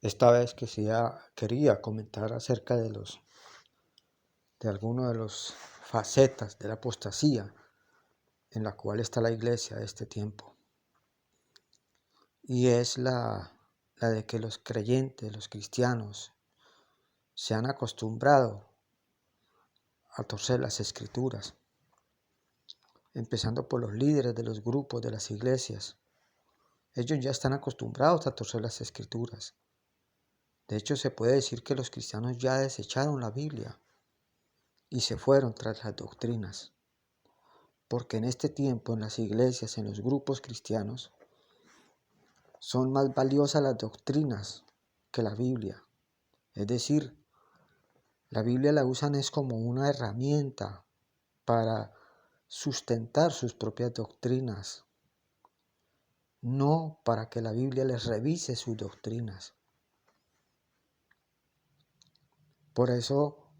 Esta vez quería comentar acerca de algunas de las facetas de la apostasía en la cual está la iglesia de este tiempo. Y es la de que los creyentes, los cristianos, se han acostumbrado a torcer las escrituras, empezando por los líderes de los grupos de las iglesias. Ellos ya están acostumbrados a torcer las escrituras. De hecho, se puede decir que los cristianos ya desecharon la Biblia y se fueron tras las doctrinas. Porque en este tiempo, en las iglesias, en los grupos cristianos, son más valiosas las doctrinas que la Biblia. Es decir, la Biblia la usan es como una herramienta para sustentar sus propias doctrinas, no para que la Biblia les revise sus doctrinas. Por eso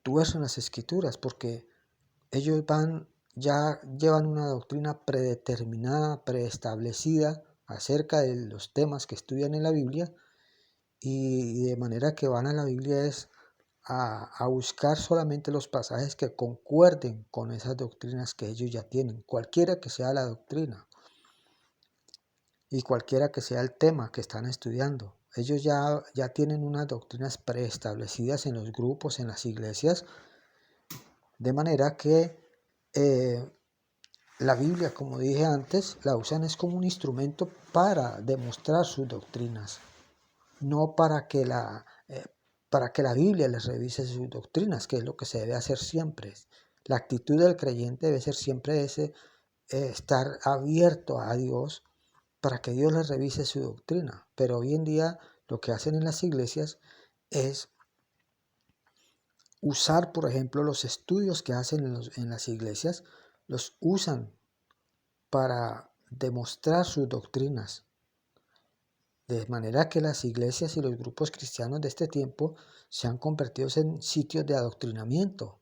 tuercen las escrituras, porque ellos ya llevan una doctrina predeterminada, preestablecida acerca de los temas que estudian en la Biblia, y de manera que van a la Biblia es a buscar solamente los pasajes que concuerden con esas doctrinas que ellos ya tienen, cualquiera que sea la doctrina y cualquiera que sea el tema que están estudiando. Ellos ya tienen unas doctrinas preestablecidas en los grupos, en las iglesias, de manera que la Biblia, como dije antes, la usan es como un instrumento para demostrar sus doctrinas, no para que la Biblia les revise sus doctrinas, que es lo que se debe hacer siempre. La actitud del creyente debe ser siempre estar abierto a Dios para que Dios les revise su doctrina. Pero hoy en día lo que hacen en las iglesias es usar, por ejemplo, los estudios que hacen en las iglesias, los usan para demostrar sus doctrinas. De manera que las iglesias y los grupos cristianos de este tiempo se han convertido en sitios de adoctrinamiento.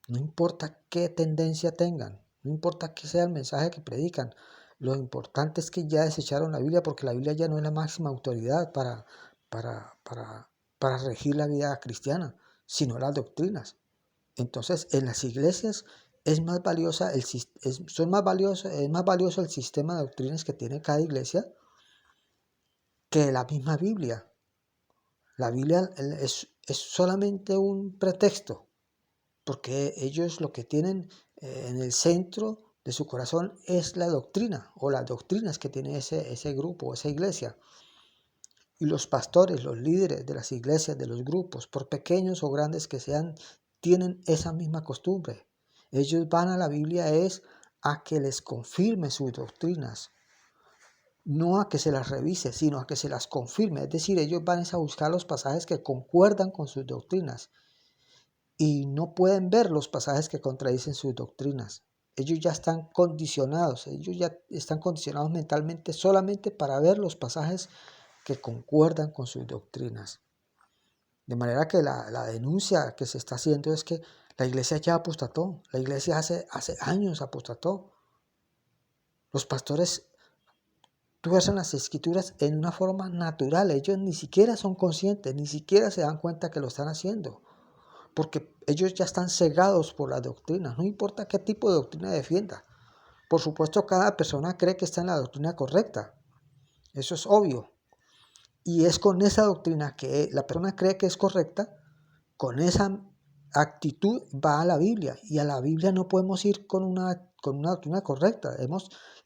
No importa qué tendencia tengan, no importa qué sea el mensaje que predican, lo importante es que ya desecharon la Biblia, porque la Biblia ya no es la máxima autoridad para regir la vida cristiana, sino las doctrinas. Entonces, en las iglesias es más valioso el sistema de doctrinas que tiene cada iglesia que la misma Biblia. La Biblia es solamente un pretexto, porque ellos lo que tienen en el centro de su corazón es la doctrina, o las doctrinas que tiene ese grupo, esa iglesia. Y los pastores, los líderes de las iglesias, de los grupos, por pequeños o grandes que sean, tienen esa misma costumbre. Ellos van a la Biblia es a que les confirme sus doctrinas, no a que se las revise, sino a que se las confirme. Es decir, ellos van a buscar los pasajes que concuerdan con sus doctrinas y no pueden ver los pasajes que contradicen sus doctrinas. Ellos ya están condicionados mentalmente solamente para ver los pasajes que concuerdan con sus doctrinas. De manera que la denuncia que se está haciendo es que la iglesia ya apostató, la iglesia hace años apostató. Los pastores tuercen las escrituras en una forma natural, ellos ni siquiera son conscientes, ni siquiera se dan cuenta que lo están haciendo, porque ellos ya están cegados por las doctrinas, no importa qué tipo de doctrina defienda. Por supuesto, cada persona cree que está en la doctrina correcta, eso es obvio, y es con esa doctrina que la persona cree que es correcta, con esa actitud va a la Biblia, y a la Biblia no podemos ir con una doctrina correcta.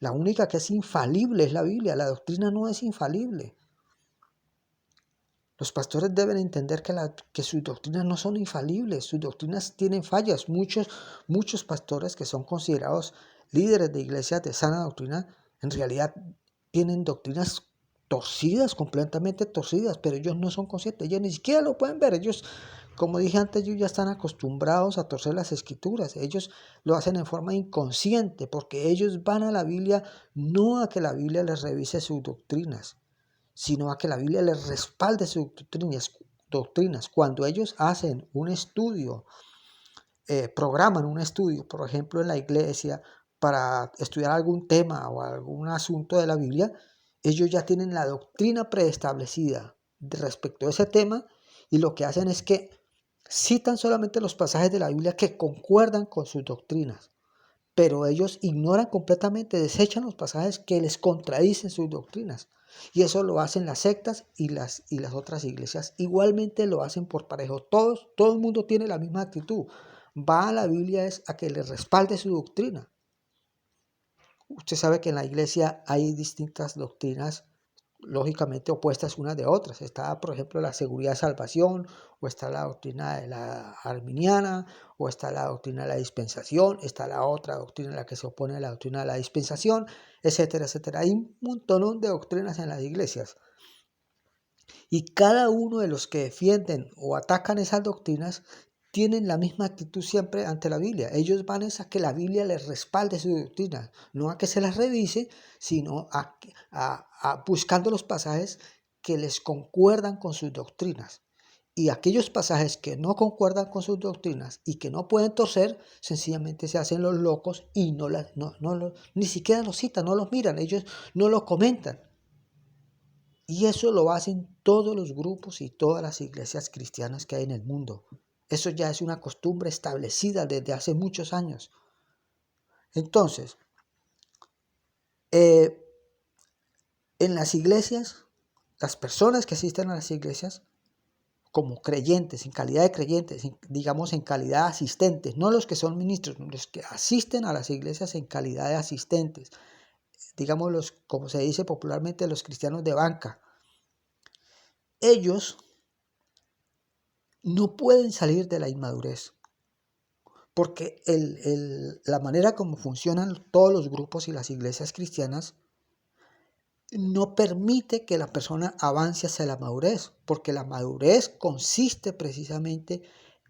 La única que es infalible es la Biblia, la doctrina no es infalible. Los pastores deben entender que sus doctrinas no son infalibles, sus doctrinas tienen fallas. Muchos pastores que son considerados líderes de iglesias de sana doctrina, en realidad tienen doctrinas torcidas, completamente torcidas, pero ellos no son conscientes, ellos ni siquiera lo pueden ver. Ellos, como dije antes, ellos ya están acostumbrados a torcer las escrituras, ellos lo hacen en forma inconsciente, porque ellos van a la Biblia no a que la Biblia les revise sus doctrinas, sino a que la Biblia les respalde sus doctrinas. Cuando ellos hacen un estudio, programan un estudio, por ejemplo, en la iglesia, para estudiar algún tema o algún asunto de la Biblia, ellos ya tienen la doctrina preestablecida. respecto a ese tema y lo que hacen es que citan solamente los pasajes de la Biblia que concuerdan con sus doctrinas, pero ellos ignoran completamente, desechan los pasajes que les contradicen sus doctrinas. Y eso lo hacen las sectas y las otras iglesias. Igualmente lo hacen por parejo. Todo el mundo tiene la misma actitud. Va a la Biblia es a que le respalde su doctrina. Usted sabe que en la iglesia hay distintas doctrinas lógicamente opuestas unas de otras. Está, por ejemplo, la seguridad de salvación, o está la doctrina de la arminiana, o está la doctrina de la dispensación, está la otra doctrina en la que se opone a la doctrina de la dispensación, etcétera, etcétera. Hay un montón de doctrinas en las iglesias. Y cada uno de los que defienden o atacan esas doctrinas tienen la misma actitud siempre ante la Biblia. Ellos van a que la Biblia les respalde su doctrina, no a que se las revise, sino a buscando los pasajes que les concuerdan con sus doctrinas. Y aquellos pasajes que no concuerdan con sus doctrinas y que no pueden torcer, sencillamente se hacen los locos y ni siquiera los citan, no los miran, ellos no los comentan. Y eso lo hacen todos los grupos y todas las iglesias cristianas que hay en el mundo. Eso ya es una costumbre establecida desde hace muchos años. Entonces, en las iglesias, las personas que asisten a las iglesias, como creyentes, en calidad de creyentes, digamos en calidad de asistentes, no los que son ministros, los que asisten a las iglesias en calidad de asistentes, digamos como se dice popularmente, los cristianos de banca. Ellos no pueden salir de la inmadurez, porque la manera como funcionan todos los grupos y las iglesias cristianas no permite que la persona avance hacia la madurez, porque la madurez consiste precisamente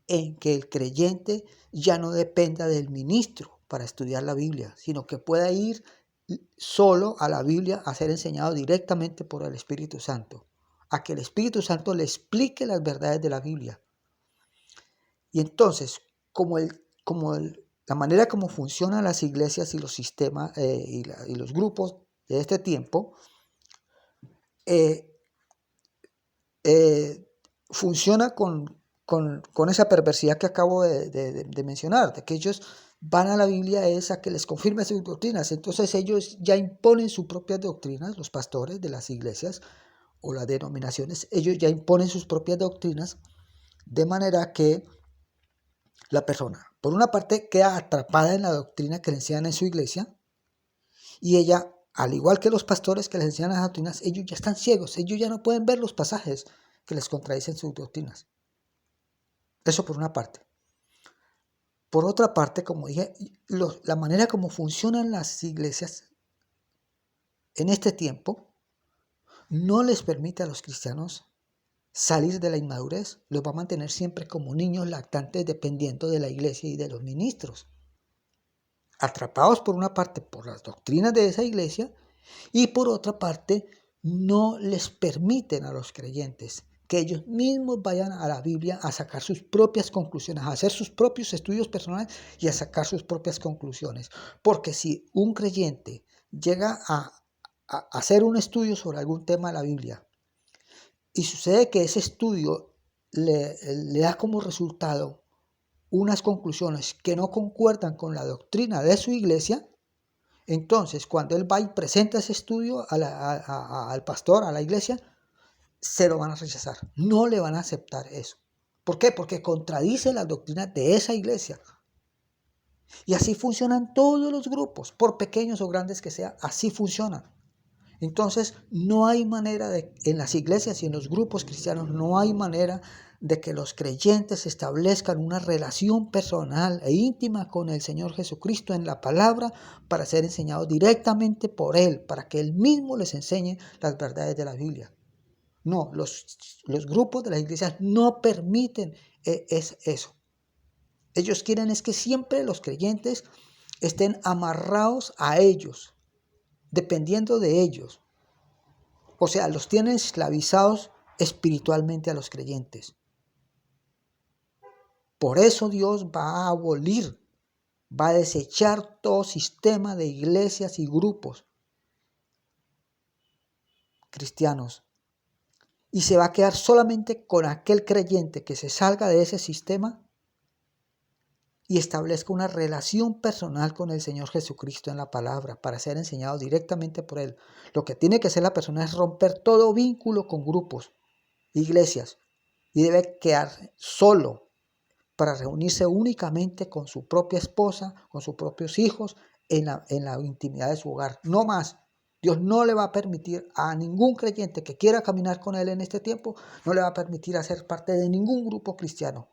en que el creyente ya no dependa del ministro para estudiar la Biblia, sino que pueda ir solo a la Biblia a ser enseñado directamente por el Espíritu Santo, a que el Espíritu Santo le explique las verdades de la Biblia. Y entonces, la manera como funcionan las iglesias y los sistemas y los grupos de este tiempo, funciona con esa perversidad que acabo de mencionar, de que ellos van a la Biblia es a que les confirme sus doctrinas. Entonces ellos ya imponen sus propias doctrinas, los pastores de las iglesias o las denominaciones, ellos ya imponen sus propias doctrinas, de manera que la persona, por una parte, queda atrapada en la doctrina que le enseñan en su iglesia, y ella, al igual que los pastores que les enseñan las doctrinas, ellos ya están ciegos, ellos ya no pueden ver los pasajes que les contradicen sus doctrinas. Eso por una parte. Por otra parte, como dije, la manera como funcionan las iglesias en este tiempo no les permite a los cristianos salir de la inmadurez, los va a mantener siempre como niños lactantes dependiendo de la iglesia y de los ministros, atrapados por una parte por las doctrinas de esa iglesia y por otra parte no les permiten a los creyentes que ellos mismos vayan a la Biblia a sacar sus propias conclusiones, a hacer sus propios estudios personales y a sacar sus propias conclusiones. Porque si un creyente llega a hacer un estudio sobre algún tema de la Biblia y sucede que ese estudio le da como resultado unas conclusiones que no concuerdan con la doctrina de su iglesia, entonces cuando él va y presenta ese estudio al pastor, a la iglesia, se lo van a rechazar, no le van a aceptar eso. ¿Por qué? Porque contradice la doctrina de esa iglesia. Y así funcionan todos los grupos, por pequeños o grandes que sean, así funcionan. Entonces, no hay manera en las iglesias y en los grupos cristianos, no hay manera de que los creyentes establezcan una relación personal e íntima con el Señor Jesucristo en la palabra para ser enseñados directamente por Él, para que Él mismo les enseñe las verdades de la Biblia. No, los grupos de las iglesias no permiten eso. Ellos quieren es que siempre los creyentes estén amarrados a ellos, dependiendo de ellos. O sea, los tienen esclavizados espiritualmente a los creyentes. Por eso Dios va a abolir, va a desechar todo sistema de iglesias y grupos cristianos. y se va a quedar solamente con aquel creyente que se salga de ese sistema y establezca una relación personal con el Señor Jesucristo en la palabra para ser enseñado directamente por Él. Lo que tiene que hacer la persona es romper todo vínculo con grupos, iglesias, y debe quedar solo para reunirse únicamente con su propia esposa, con sus propios hijos, en la intimidad de su hogar. No más. Dios no le va a permitir a ningún creyente que quiera caminar con Él en este tiempo, no le va a permitir hacer parte de ningún grupo cristiano,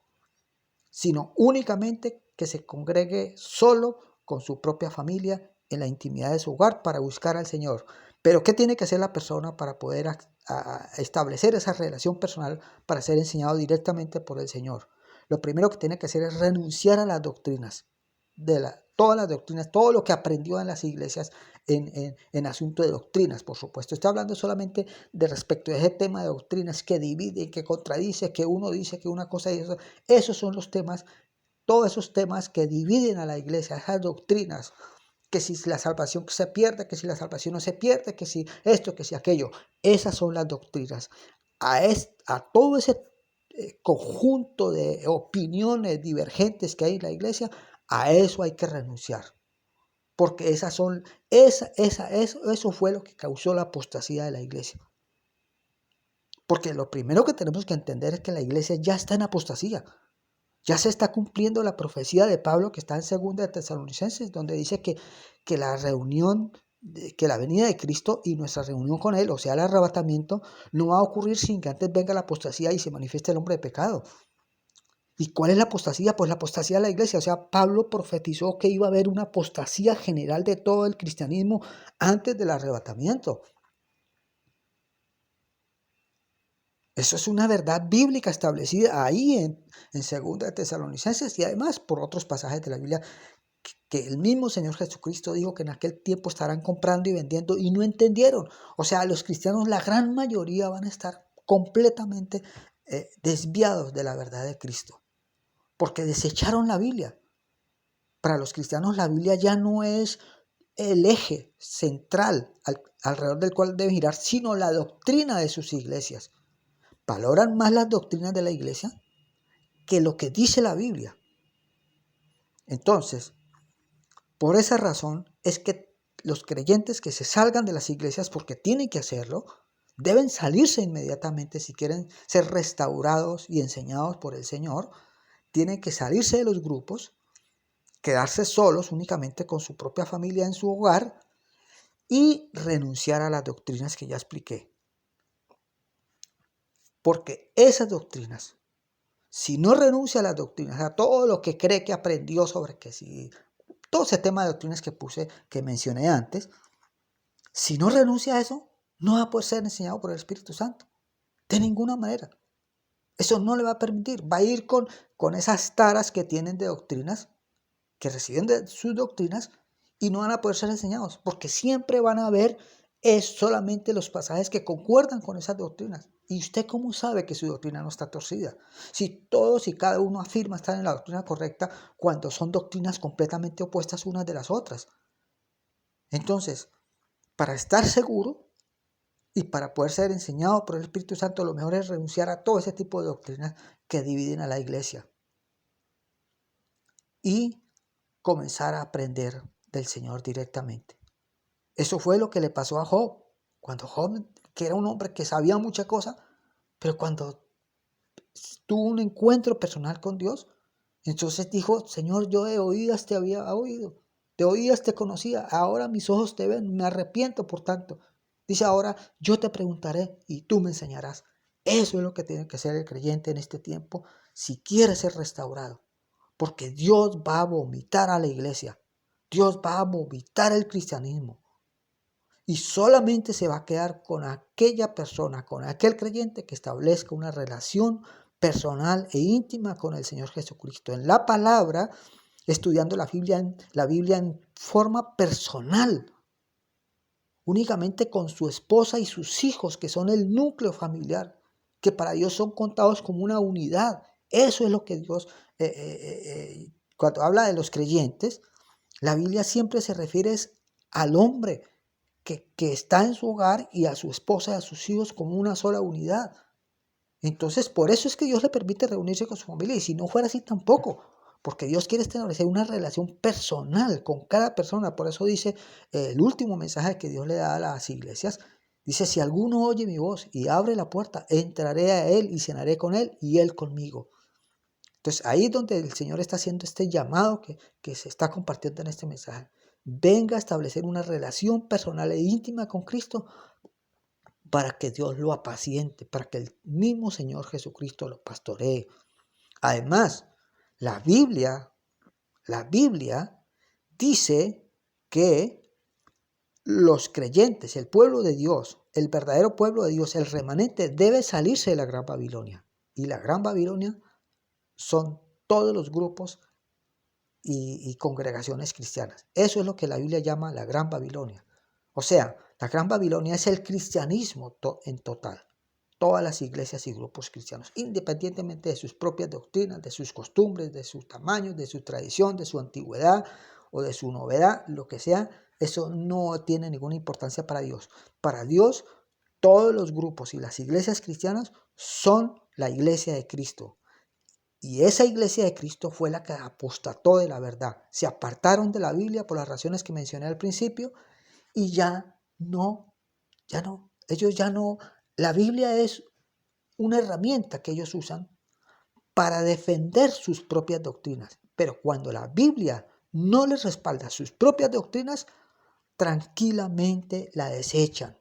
sino únicamente que se congregue solo con su propia familia en la intimidad de su hogar para buscar al Señor. Pero ¿qué tiene que hacer la persona para poder establecer esa relación personal para ser enseñado directamente por el Señor? Lo primero que tiene que hacer es renunciar a las doctrinas, todas las doctrinas, todo lo que aprendió en las iglesias en asunto de doctrinas, por supuesto. Estoy hablando solamente de respecto a ese tema de doctrinas que divide, que contradice, que uno dice que una cosa y eso. Esos son los temas, todos esos temas que dividen a la iglesia, esas doctrinas, que si la salvación se pierde, que si la salvación no se pierde, que si esto, que si aquello. Esas son las doctrinas. A todo ese conjunto de opiniones divergentes que hay en la iglesia, a eso hay que renunciar. Porque eso fue lo que causó la apostasía de la iglesia. Porque lo primero que tenemos que entender es que la iglesia ya está en apostasía. Ya se está cumpliendo la profecía de Pablo que está en 2 de Tesalonicenses, donde dice que la reunión, que la venida de Cristo y nuestra reunión con Él, o sea, el arrebatamiento, no va a ocurrir sin que antes venga la apostasía y se manifieste el hombre de pecado. ¿Y cuál es la apostasía? Pues la apostasía de la iglesia. O sea, Pablo profetizó que iba a haber una apostasía general de todo el cristianismo antes del arrebatamiento. Eso es una verdad bíblica establecida ahí en 2 de Tesalonicenses y además por otros pasajes de la Biblia que el mismo Señor Jesucristo dijo que en aquel tiempo estarán comprando y vendiendo y no entendieron. O sea, los cristianos, la gran mayoría van a estar completamente desviados de la verdad de Cristo porque desecharon la Biblia. Para los cristianos la Biblia ya no es el eje central alrededor del cual deben girar, sino la doctrina de sus iglesias. Valoran más las doctrinas de la iglesia que lo que dice la Biblia. Entonces, por esa razón es que los creyentes que se salgan de las iglesias, porque tienen que hacerlo, deben salirse inmediatamente si quieren ser restaurados y enseñados por el Señor. Tienen que salirse de los grupos, quedarse solos únicamente con su propia familia en su hogar y renunciar a las doctrinas que ya expliqué. Porque esas doctrinas, si no renuncia a las doctrinas, a todo lo que cree que aprendió sobre que si, todo ese tema de doctrinas que mencioné antes, si no renuncia a eso, no va a poder ser enseñado por el Espíritu Santo. De ninguna manera. Eso no le va a permitir. Va a ir con esas taras que tienen de doctrinas, que reciben de sus doctrinas, y no van a poder ser enseñados, porque siempre van a ver solamente los pasajes que concuerdan con esas doctrinas. ¿Y usted cómo sabe que su doctrina no está torcida? Si todos y cada uno afirma estar en la doctrina correcta cuando son doctrinas completamente opuestas unas de las otras. Entonces, para estar seguro y para poder ser enseñado por el Espíritu Santo, lo mejor es renunciar a todo ese tipo de doctrinas que dividen a la iglesia y comenzar a aprender del Señor directamente. Eso fue lo que le pasó a Job. Cuando Job, que era un hombre que sabía muchas cosas, pero cuando tuvo un encuentro personal con Dios, entonces dijo: Señor, yo de oídas te había oído, de oídas te conocía, ahora mis ojos te ven, me arrepiento por tanto. Dice: ahora yo te preguntaré y tú me enseñarás. Eso es lo que tiene que ser el creyente en este tiempo si quiere ser restaurado. Porque Dios va a vomitar a la iglesia. Dios va a vomitar el cristianismo. Y solamente se va a quedar con aquella persona, con aquel creyente que establezca una relación personal e íntima con el Señor Jesucristo. En la palabra, estudiando la Biblia en forma personal. Únicamente con su esposa y sus hijos, que son el núcleo familiar, que para Dios son contados como una unidad. Eso es lo que Dios, cuando habla de los creyentes, la Biblia siempre se refiere al hombre que está en su hogar y a su esposa y a sus hijos como una sola unidad. Entonces, por eso es que Dios le permite reunirse con su familia, y si no fuera así tampoco, porque Dios quiere establecer una relación personal con cada persona. Por eso dice el último mensaje que Dios le da a las iglesias, dice: si alguno oye mi voz y abre la puerta, entraré a él y cenaré con él y él conmigo. Entonces, ahí es donde el Señor está haciendo este llamado que se está compartiendo en este mensaje. Venga a establecer una relación personal e íntima con Cristo, para que Dios lo apaciente, para que el mismo Señor Jesucristo lo pastoree. Además, la Biblia dice que los creyentes, el pueblo de Dios, el verdadero pueblo de Dios, el remanente, debe salirse de la Gran Babilonia. Y la Gran Babilonia son todos los grupos y congregaciones cristianas. Eso es lo que la Biblia llama la Gran Babilonia. O sea, la Gran Babilonia es el cristianismo en total. Todas las iglesias y grupos cristianos, independientemente de sus propias doctrinas, de sus costumbres, de sus tamaños, de su tradición, de su antigüedad o de su novedad, lo que sea, eso no tiene ninguna importancia para Dios. Para Dios, todos los grupos y las iglesias cristianas son la iglesia de Cristo. Y esa iglesia de Cristo fue la que apostató de la verdad. Se apartaron de la Biblia por las razones que mencioné al principio, y ellos ya no, la Biblia es una herramienta que ellos usan para defender sus propias doctrinas. Pero cuando la Biblia no les respalda sus propias doctrinas, tranquilamente la desechan.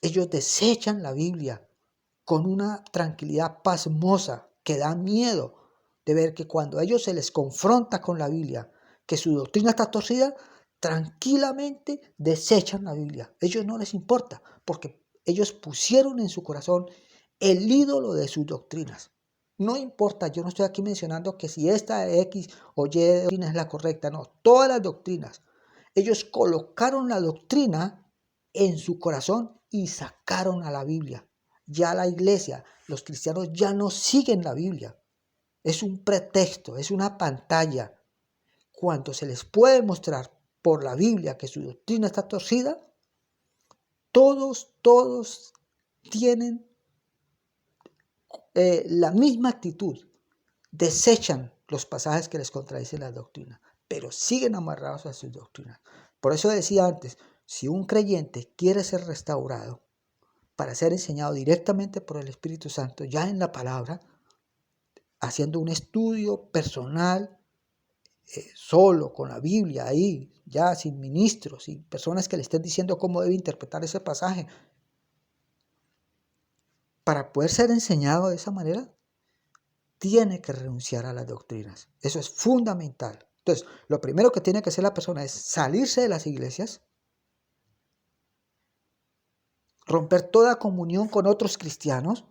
Ellos desechan la Biblia con una tranquilidad pasmosa que da miedo de ver que cuando a ellos se les confronta con la Biblia, que su doctrina está torcida, tranquilamente desechan la Biblia. A ellos no les importa, porque ellos pusieron en su corazón el ídolo de sus doctrinas. No importa, yo no estoy aquí mencionando que si esta X o Y doctrina es la correcta, no, todas las doctrinas. Ellos colocaron la doctrina en su corazón y sacaron a la Biblia. Ya la iglesia, los cristianos ya no siguen la Biblia. Es un pretexto, es una pantalla. Cuando se les puede mostrar por la Biblia que su doctrina está torcida, todos tienen la misma actitud. Desechan los pasajes que les contradicen la doctrina, pero siguen amarrados a sus doctrinas. Por eso decía antes, si un creyente quiere ser restaurado para ser enseñado directamente por el Espíritu Santo, ya en la palabra, haciendo un estudio personal, solo, con la Biblia ahí, ya sin ministros, sin personas que le estén diciendo cómo debe interpretar ese pasaje, para poder ser enseñado de esa manera, tiene que renunciar a las doctrinas. Eso es fundamental. Entonces, lo primero que tiene que hacer la persona es salirse de las iglesias, romper toda comunión con otros cristianos,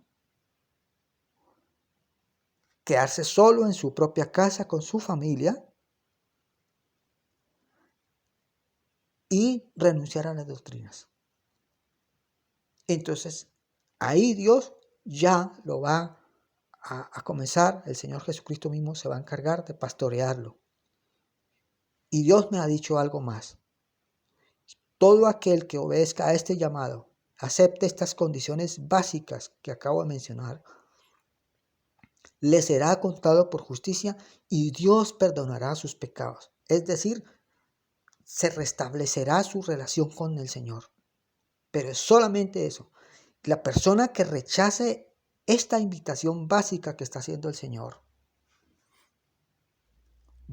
quedarse solo en su propia casa con su familia y renunciar a las doctrinas. Entonces, ahí Dios ya lo va a comenzar, el Señor Jesucristo mismo se va a encargar de pastorearlo. Y Dios me ha dicho algo más. Todo aquel que obedezca a este llamado, acepte estas condiciones básicas que acabo de mencionar, le será contado por justicia y Dios perdonará sus pecados. Es decir, se restablecerá su relación con el Señor. Pero es solamente eso. La persona que rechace esta invitación básica que está haciendo el Señor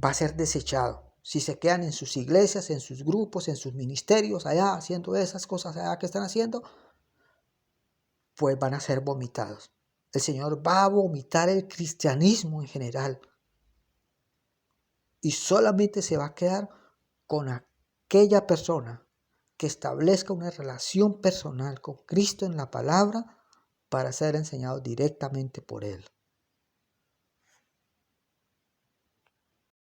va a ser desechado. Si se quedan en sus iglesias, en sus grupos, en sus ministerios, allá haciendo esas cosas allá que están haciendo, pues van a ser vomitados. El Señor va a vomitar el cristianismo en general. Y solamente se va a quedar con aquella persona que establezca una relación personal con Cristo en la palabra para ser enseñado directamente por Él.